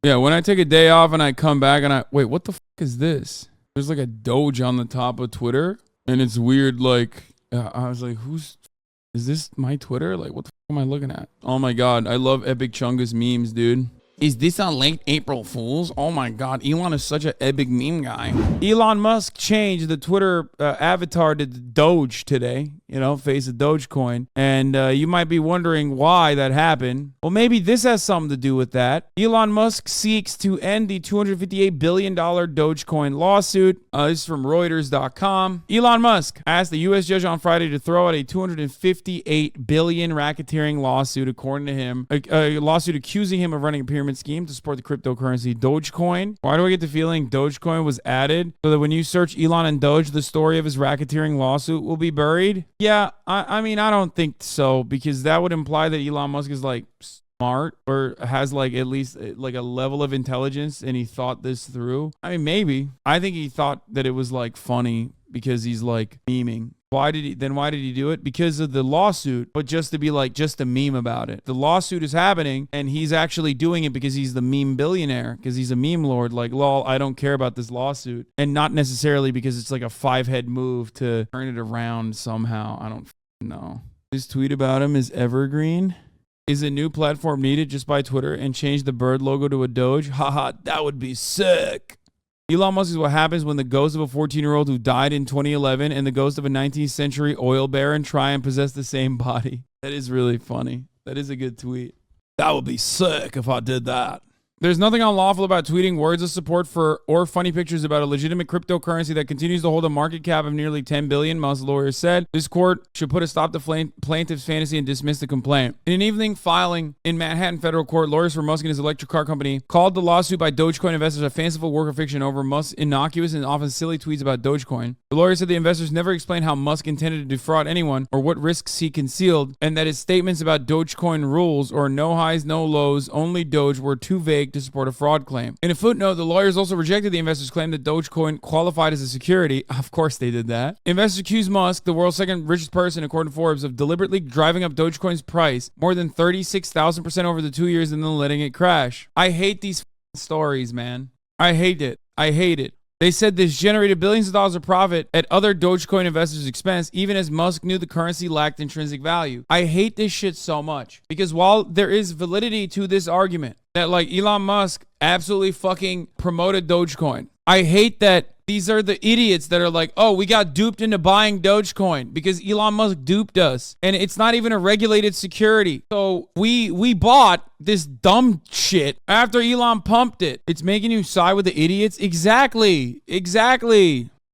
Yeah, when I take a day off and I come back and wait, what the fuck is this? There's like a Doge on the top of Twitter, and it's weird. Like, I was like, is this my Twitter? Like, what the fuck am I looking at? Oh my God, I love Epic Chungus memes, dude. Is this on late April Fools? Oh my God, Elon is such an epic meme guy. Elon Musk changed the Twitter avatar to Doge today, face of Dogecoin. And you might be wondering why that happened. Well, maybe this has something to do with that. Elon Musk seeks to end the $258 billion Dogecoin lawsuit. This is from Reuters.com. Elon Musk asked the U.S. judge on Friday to throw out a $258 billion racketeering lawsuit, according to him, a lawsuit accusing him of running a pyramid scheme to support the cryptocurrency Dogecoin. Why do I get the feeling Dogecoin was added so that when you search Elon and Doge, the story of his racketeering lawsuit will be buried? Yeah, I mean, I don't think so, because that would imply that Elon Musk is like smart or has like at least like a level of intelligence and he thought this through. I mean, maybe. I think he thought that it was like funny because he's like memeing. Why did he do it? Because of the lawsuit, but just to meme about it. The lawsuit is happening and he's actually doing it because he's the meme billionaire, because he's a meme lord. Like, lol, I don't care about this lawsuit. And not necessarily because it's like a 5-head move to turn it around somehow. I don't know. This tweet about him is evergreen. Is a new platform needed? Just buy Twitter and change the bird logo to a Doge? Haha, that would be sick. Elon Musk is what happens when the ghost of a 14-year-old who died in 2011 and the ghost of a 19th century oil baron try and possess the same body. That is really funny. That is a good tweet. That would be sick if I did that. There's nothing unlawful about tweeting words of support for or funny pictures about a legitimate cryptocurrency that continues to hold a market cap of nearly $10 billion, Musk lawyers said. This court should put a stop to plaintiff's fantasy and dismiss the complaint. In an evening filing in Manhattan federal court, lawyers for Musk and his electric car company called the lawsuit by Dogecoin investors a fanciful work of fiction over Musk's innocuous and often silly tweets about Dogecoin. The lawyers said the investors never explained how Musk intended to defraud anyone or what risks he concealed, and that his statements about Dogecoin rules or no highs, no lows, only Doge were too vague to support a fraud claim. In a footnote, the lawyers also rejected the investors' claim that Dogecoin qualified as a security. Of course they did that. Investors accused Musk, the world's second richest person according to Forbes, of deliberately driving up Dogecoin's price more than 36,000% over the 2 years and then letting it crash. I hate these stories, man. I hate it. They said this generated billions of dollars of profit at other Dogecoin investors' expense, even as Musk knew the currency lacked intrinsic value. I hate this shit so much because while there is validity to this argument that like Elon Musk absolutely fucking promoted Dogecoin, I hate that these are the idiots that are like, oh, we got duped into buying Dogecoin because Elon Musk duped us. And it's not even a regulated security. So we bought this dumb shit after Elon pumped it. It's making you side with the idiots? Exactly.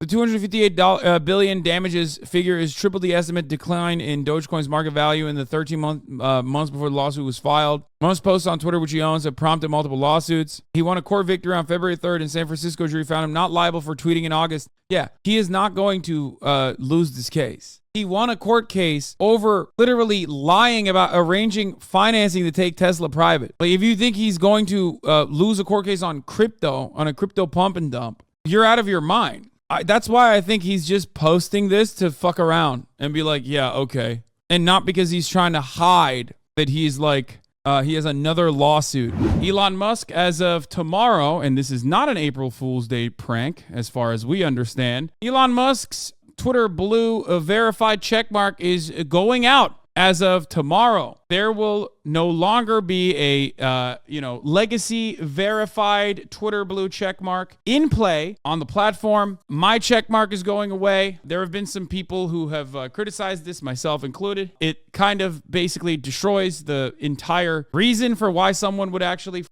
The $258 billion damages figure is triple the estimate decline in Dogecoin's market value in the 13 months before the lawsuit was filed. Musk's posts on Twitter, which he owns, have prompted multiple lawsuits. He won a court victory on February 3rd, and San Francisco jury found him not liable for tweeting in August. Yeah, he is not going to lose this case. He won a court case over literally lying about arranging financing to take Tesla private. Like, if you think he's going to lose a court case on a crypto pump and dump, you're out of your mind. That's why I think he's just posting this to fuck around and be like, yeah, okay. And not because he's trying to hide that he's like, he has another lawsuit. Elon Musk, as of tomorrow, and this is not an April Fool's Day prank, as far as we understand, Elon Musk's Twitter blue verified checkmark is going out. As of tomorrow, there will no longer be a, legacy verified Twitter blue checkmark in play on the platform. My checkmark is going away. There have been some people who have criticized this, myself included. It kind of basically destroys the entire reason for why someone would actually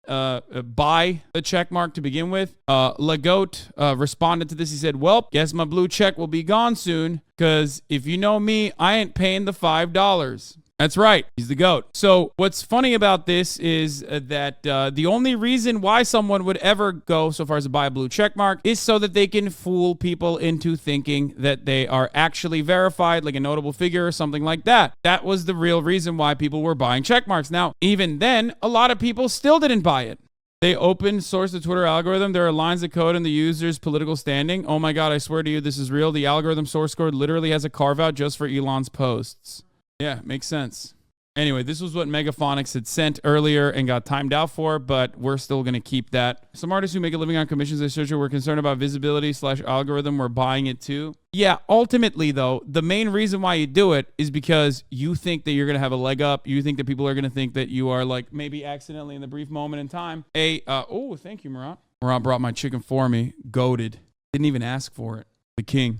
buy the check mark to begin with. Lagote responded to this. He said, well, guess my blue check will be gone soon, because if you know me, I ain't paying the $5. That's right. He's the GOAT. So what's funny about this is that the only reason why someone would ever go so far as to buy a blue check mark is so that they can fool people into thinking that they are actually verified, like a notable figure or something like that. That was the real reason why people were buying check marks. Now, even then, a lot of people still didn't buy it. They open source the Twitter algorithm. There are lines of code in the user's political standing. Oh my God, I swear to you, this is real. The algorithm source code literally has a carve out just for Elon's posts. Yeah, makes sense. Anyway, this was what Megaphonics had sent earlier and got timed out for, but we're still going to keep that. Some artists who make a living on commissions, etc., were concerned about visibility / algorithm. We're buying it too. Yeah, ultimately, though, the main reason why you do it is because you think that you're going to have a leg up. You think that people are going to think that you are, like, maybe accidentally in the brief moment in time. Oh, thank you, Murat. Murat brought my chicken for me. Goated. Didn't even ask for it. The king.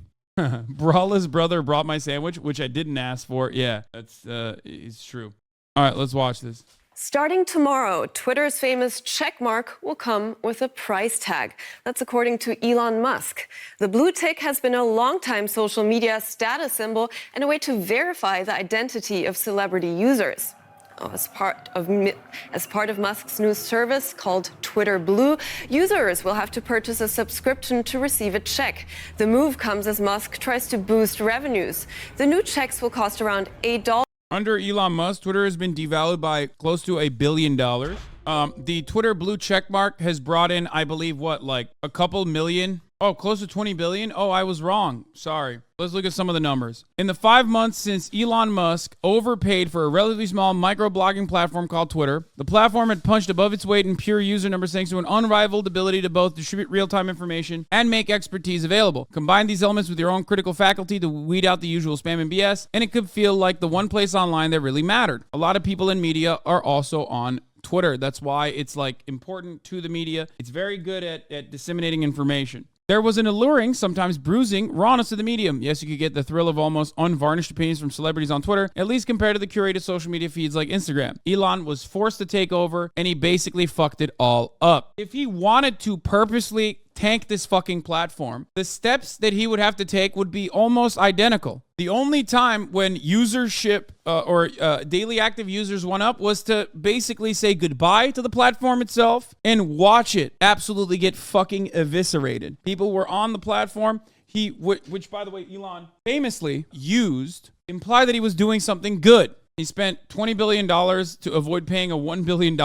Brawl's brother brought my sandwich, which I didn't ask for. Yeah, that's it's true. All right, let's watch this. Starting tomorrow, Twitter's famous check mark will come with a price tag. That's according to Elon Musk. The blue tick has been a long-time social media status symbol and a way to verify the identity of celebrity users. As part of Musk's new service called Twitter Blue, users will have to purchase a subscription to receive a check. The move comes as Musk tries to boost revenues. The new checks will cost around $8. Under Elon Musk, Twitter has been devalued by close to $1 billion. The Twitter Blue checkmark has brought in, I believe, what, like a couple million? Oh, close to 20 billion? Oh, I was wrong. Sorry. Let's look at some of the numbers. In the 5 months since Elon Musk overpaid for a relatively small microblogging platform called Twitter, the platform had punched above its weight in pure user numbers thanks to an unrivaled ability to both distribute real-time information and make expertise available. Combine these elements with your own critical faculty to weed out the usual spam and BS, and it could feel like the one place online that really mattered. A lot of people in media are also on Twitter. That's why it's like important to the media. It's very good at disseminating information. There was an alluring, sometimes bruising, rawness to the medium. Yes, you could get the thrill of almost unvarnished opinions from celebrities on Twitter, at least compared to the curated social media feeds like Instagram. Elon was forced to take over, and he basically fucked it all up. If he wanted to purposely tank this fucking platform, the steps that he would have to take would be almost identical. The only time when usership or daily active users went up was to basically say goodbye to the platform itself and watch it absolutely get fucking eviscerated. People were on the platform, which by the way, Elon famously used, imply that he was doing something good. He spent $20 billion to avoid paying a $1 billion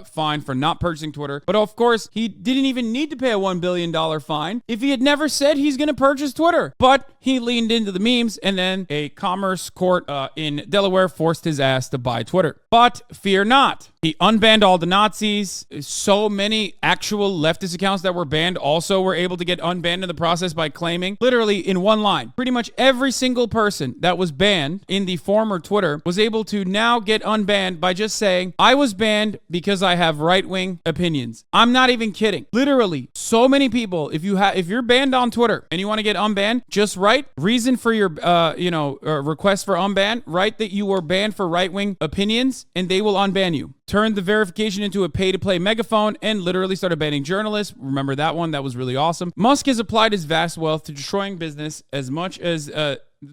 fine for not purchasing Twitter. But of course, he didn't even need to pay a $1 billion fine if he had never said he's going to purchase Twitter. But he leaned into the memes, and then a commerce court in Delaware forced his ass to buy Twitter. But fear not. He unbanned all the Nazis. So many actual leftist accounts that were banned also were able to get unbanned in the process by claiming, literally in one line, pretty much every single person that was banned in the former Twitter was able to now get unbanned by just saying, I was banned because I have right-wing opinions. I'm not even kidding. Literally, so many people, if you're banned on Twitter and you want to get unbanned, just write reason for your request for unban, write that you were banned for right-wing opinions, and they will unban you. Turned the verification into a pay-to-play megaphone and literally started banning journalists. Remember that one? That was really awesome. Musk has applied his vast wealth to destroying business as much as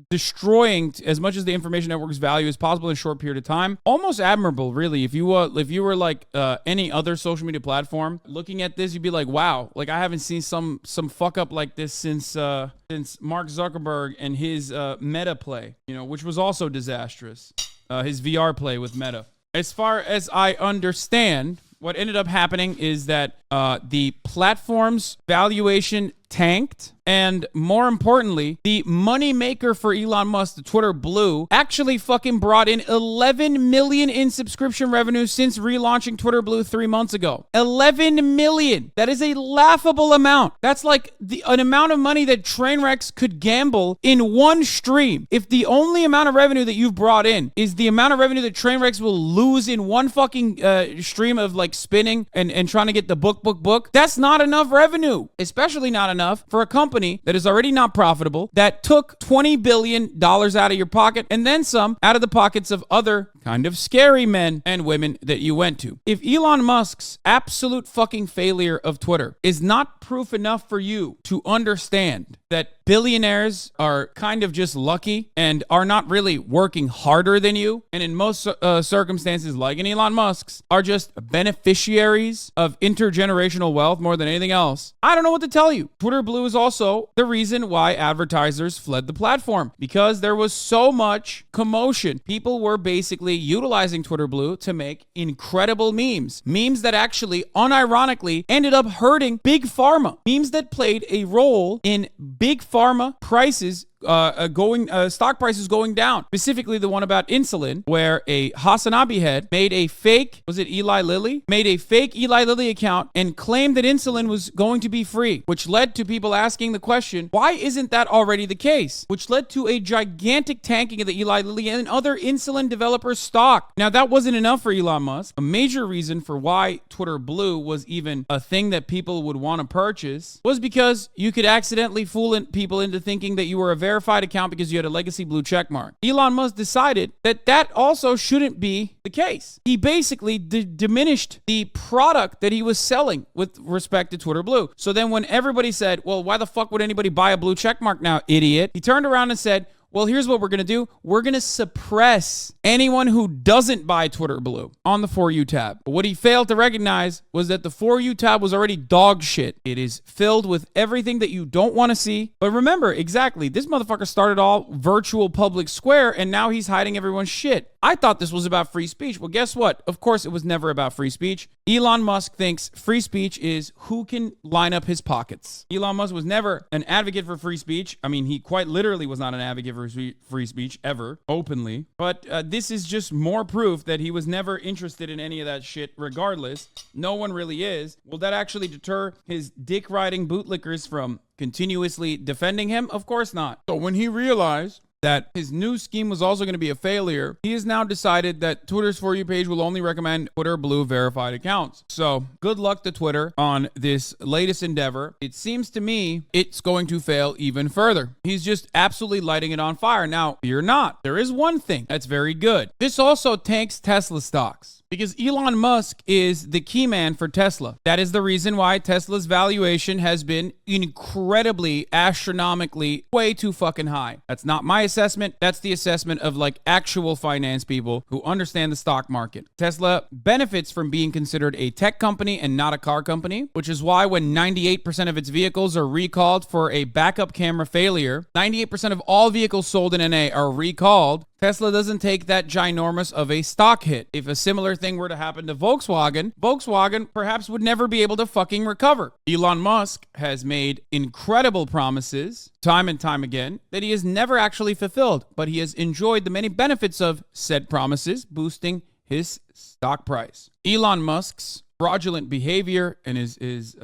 destroying as much as the information network's value as possible in a short period of time. Almost admirable, really. If you were like any other social media platform, looking at this, you'd be like, wow, like I haven't seen some fuck up like this since Mark Zuckerberg and his Meta play, which was also disastrous. His VR play with Meta. As far as I understand, what ended up happening is that the platform's valuation tanked, and more importantly, the money maker for Elon Musk, the Twitter Blue, actually fucking brought in 11 million in subscription revenue since relaunching Twitter Blue 3 months ago. 11 million. That is a laughable amount. That's like an amount of money that Trainwrecks could gamble in one stream. If the only amount of revenue that you've brought in is the amount of revenue that Trainwrecks will lose in one fucking stream of like spinning and trying to get the book, that's not enough revenue. Especially not enough for a company that is already not profitable, that took $20 billion out of your pocket and then some out of the pockets of other kind of scary men and women that you went to. If Elon Musk's absolute fucking failure of Twitter is not proof enough for you to understand that billionaires are kind of just lucky and are not really working harder than you, and in most circumstances, like in Elon Musk's, are just beneficiaries of intergenerational wealth more than anything else, I don't know what to tell you. Twitter Blue is also the reason why advertisers fled the platform, because there was so much commotion. People were basically utilizing Twitter Blue to make incredible memes that actually unironically ended up hurting Big Pharma, memes that played a role in Big Pharma prices stock prices going down. Specifically, the one about insulin, where a HasanAbi head made a fake, was it Eli Lilly? Made a fake Eli Lilly account and claimed that insulin was going to be free, which led to people asking the question, why isn't that already the case? Which led to a gigantic tanking of the Eli Lilly and other insulin developers' stock. Now, that wasn't enough for Elon Musk. A major reason for why Twitter Blue was even a thing that people would want to purchase was because you could accidentally fool people into thinking that you were a verified account because you had a legacy blue check mark. Elon Musk decided that that also shouldn't be the case. He basically diminished the product that he was selling with respect to Twitter Blue. So then when everybody said, well, why the fuck would anybody buy a blue check mark now, idiot? He turned around and said, well, here's what we're going to do. We're going to suppress anyone who doesn't buy Twitter Blue on the For You tab. But what he failed to recognize was that the For You tab was already dog shit. It is filled with everything that you don't want to see. But remember, exactly, this motherfucker started all virtual public square, and now he's hiding everyone's shit. I thought this was about free speech. Well, guess what? Of course, it was never about free speech. Elon Musk thinks free speech is who can line up his pockets. Elon Musk was never an advocate for free speech. I mean, he quite literally was not an advocate for free speech ever, openly. But this is just more proof that he was never interested in any of that shit regardless. No one really is. Will that actually deter his dick-riding bootlickers from continuously defending him? Of course not. So when he realized that his new scheme was also going to be a failure, he has now decided that Twitter's For You page will only recommend Twitter Blue verified accounts. So good luck to Twitter on this latest endeavor. It seems to me it's going to fail even further. He's just absolutely lighting it on fire. Now, you're not. There is one thing that's very good. This also tanks Tesla stocks, because Elon Musk is the key man for Tesla. That is the reason why Tesla's valuation has been incredibly, astronomically, way too fucking high. That's not my assessment. That's the assessment of like actual finance people who understand the stock market. Tesla benefits from being considered a tech company and not a car company, which is why when 98% of its vehicles are recalled for a backup camera failure, 98% of all vehicles sold in NA are recalled, Tesla doesn't take that ginormous of a stock hit. If a similar thing were to happen to Volkswagen perhaps would never be able to fucking recover. Elon Musk has made incredible promises time and time again that he has never actually fulfilled, but he has enjoyed the many benefits of said promises, boosting his stock price. Elon Musk's fraudulent behavior and his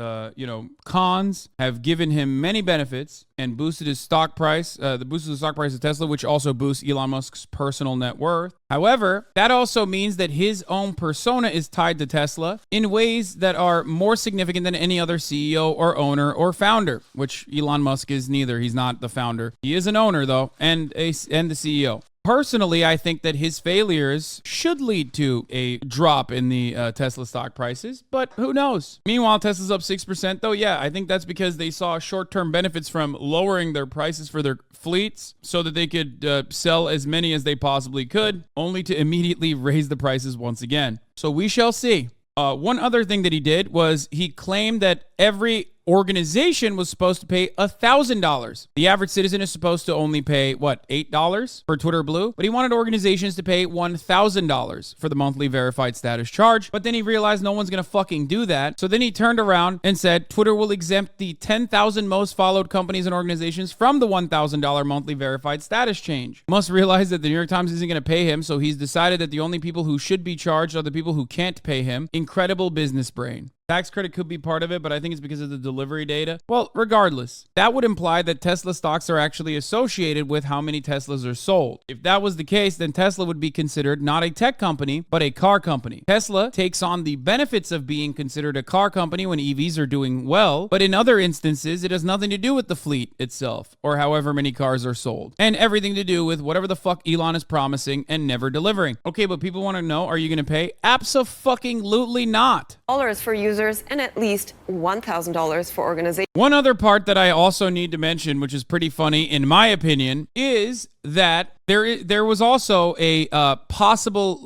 cons have given him many benefits and boosted his stock price, the stock price of Tesla, which also boosts Elon Musk's personal net worth. However, that also means that his own persona is tied to Tesla in ways that are more significant than any other CEO or owner or founder, which Elon Musk is neither. He's not the founder. He is an owner, though, and the CEO. Personally, I think that his failures should lead to a drop in the Tesla stock prices, but who knows? Meanwhile, Tesla's up 6%, though. Yeah, I think that's because they saw short-term benefits from lowering their prices for their fleets so that they could sell as many as they possibly could, only to immediately raise the prices once again. So we shall see. One other thing that he did was he claimed that every organization was supposed to pay $1,000. The average citizen is supposed to only pay, $8 for Twitter Blue? But he wanted organizations to pay $1,000 for the monthly verified status charge. But then he realized no one's going to fucking do that. So then he turned around and said Twitter will exempt the 10,000 most followed companies and organizations from the $1,000 monthly verified status change. Musk realized that the New York Times isn't going to pay him, so he's decided that the only people who should be charged are the people who can't pay him. Incredible business brain. Tax credit could be part of it, but I think it's because of the delivery data. Well, regardless, that would imply that Tesla stocks are actually associated with how many Teslas are sold. If that was the case, then Tesla would be considered not a tech company, but a car company. Tesla takes on the benefits of being considered a car company when EVs are doing well, but in other instances, it has nothing to do with the fleet itself, or however many cars are sold, and everything to do with whatever the fuck Elon is promising and never delivering. Okay, but people want to know, are you going to pay? Abso-fucking-lutely not. Dollars for users and at least $1,000 for organizations. One other part that I also need to mention, which is pretty funny in my opinion, is that there was also a possible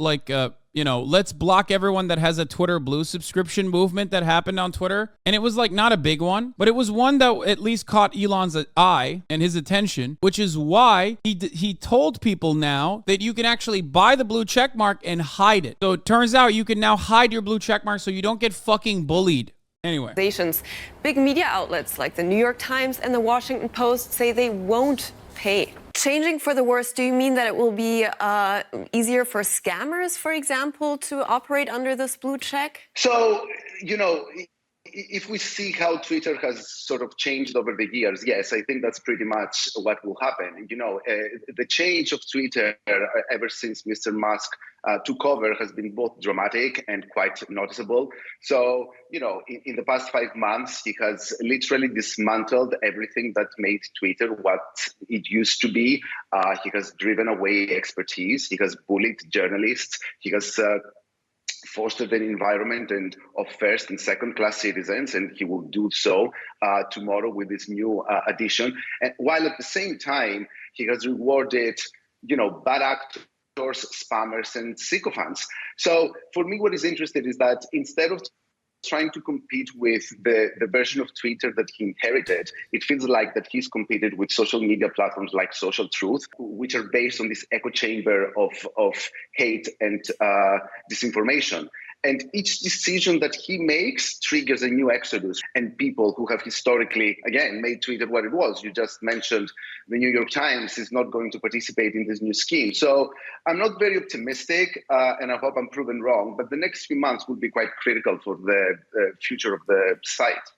let's block everyone that has a Twitter Blue subscription movement that happened on Twitter. And it was not a big one, but it was one that at least caught Elon's eye and his attention, which is why he told people now that you can actually buy the blue check mark and hide it. So it turns out you can now hide your blue check mark so you don't get fucking bullied. Anyway. Big media outlets like the New York Times and the Washington Post say they won't pay. Changing for the worse, do you mean that it will be easier for scammers, for example, to operate under this blue check? So, if we see how Twitter has sort of changed over the years, yes, I think that's pretty much what will happen. The change of Twitter ever since Mr. Musk took over has been both dramatic and quite noticeable. So, in the past 5 months, he has literally dismantled everything that made Twitter what it used to be. He has driven away expertise. He has bullied journalists. He has fostered an environment of first and second class citizens, and he will do so tomorrow with this new addition. And while at the same time, he has rewarded, bad actors, spammers, and sycophants. So for me, what is interesting is that instead of trying to compete with the version of Twitter that he inherited, it feels like that he's competed with social media platforms like Social Truth, which are based on this echo chamber of hate and disinformation. And each decision that he makes triggers a new exodus, and people who have historically, again, made Twitter what it was. You just mentioned the New York Times is not going to participate in this new scheme. So I'm not very optimistic, and I hope I'm proven wrong, but the next few months will be quite critical for the future of the site.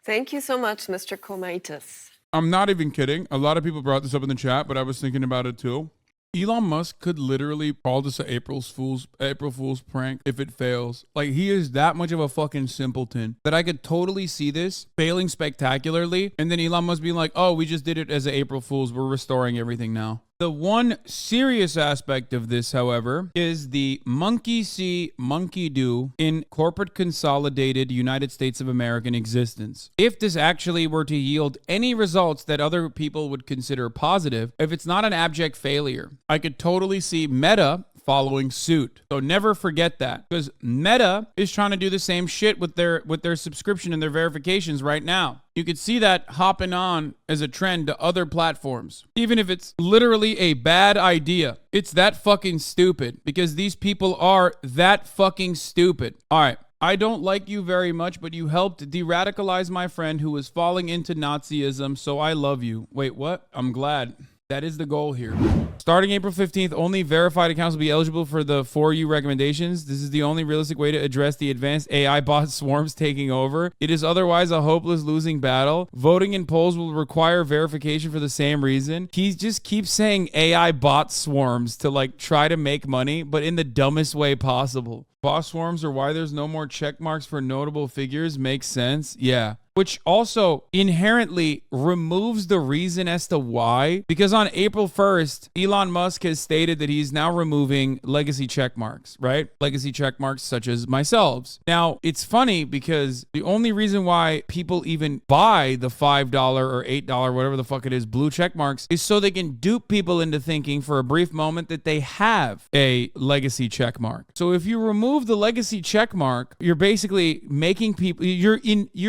Thank you so much, Mr. Komaitis. I'm not even kidding. A lot of people brought this up in the chat, but I was thinking about it too. Elon Musk could literally call this an April Fool's prank if it fails. Like, he is that much of a fucking simpleton that I could totally see this failing spectacularly, and then Elon Musk being like, oh, we just did it as an April Fool's. We're restoring everything now. The one serious aspect of this, however, is the monkey see, monkey do in corporate consolidated United States of American existence. If this actually were to yield any results that other people would consider positive, if it's not an abject failure, I could totally see Meta following suit. So never forget that, because Meta is trying to do the same shit with their subscription and their verifications right now. You could see that hopping on as a trend to other platforms. Even if it's literally a bad idea, it's that fucking stupid, because these people are that fucking stupid. All right. I don't like you very much, but you helped de-radicalize my friend who was falling into Nazism, so I love you. Wait, what? I'm glad. That is the goal here. Starting April 15th, only verified accounts will be eligible for the For You recommendations. This is the only realistic way to address the advanced AI bot swarms taking over. It is otherwise a hopeless losing battle. Voting in polls will require verification for the same reason. He just keeps saying AI bot swarms to like try to make money, but in the dumbest way possible. Bot swarms are why there's no more check marks for notable figures. Makes sense. Yeah. Which also inherently removes the reason as to why. Because on April 1st, Elon Musk has stated that he's now removing legacy check marks, right? Legacy check marks such as myself. Now, it's funny because the only reason why people even buy the $5 or $8, whatever the fuck it is, blue check marks is so they can dupe people into thinking for a brief moment that they have a legacy check mark. So if you remove the legacy check mark, you're basically making people, you're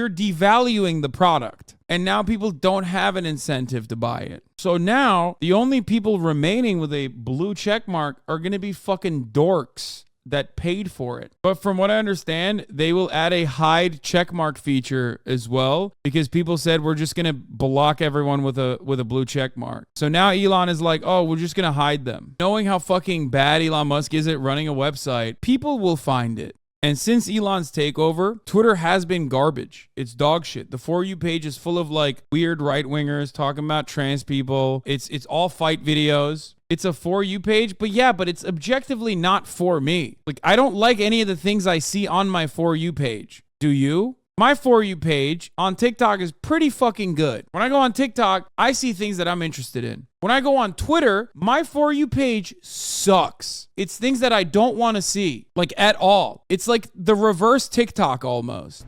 devaluing the product, and now people don't have an incentive to buy it. So now the only people remaining with a blue check mark are going to be fucking dorks that paid for it. But from what I understand, they will add a hide checkmark feature as well, because people said we're just going to block everyone with a blue check mark. So now Elon is like, oh, we're just going to hide them. Knowing how fucking bad Elon Musk is at running a website, people will find it. And since Elon's takeover, Twitter has been garbage. It's dog shit. The For You page is full of like weird right-wingers talking about trans people. It's all fight videos. It's a For You page, but it's objectively not for me. Like, I don't like any of the things I see on my For You page. Do you? My For You page on TikTok is pretty fucking good. When I go on TikTok, I see things that I'm interested in. When I go on Twitter, my For You page sucks. It's things that I don't want to see, like at all. It's like the reverse TikTok almost.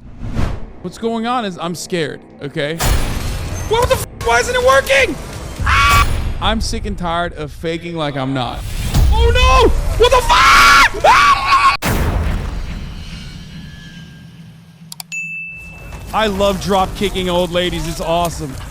What's going on is I'm scared, okay? What the f? Why isn't it working? Ah! I'm sick and tired of faking like I'm not. Oh no! What the fuck? Ah! I love drop kicking old ladies. It's awesome.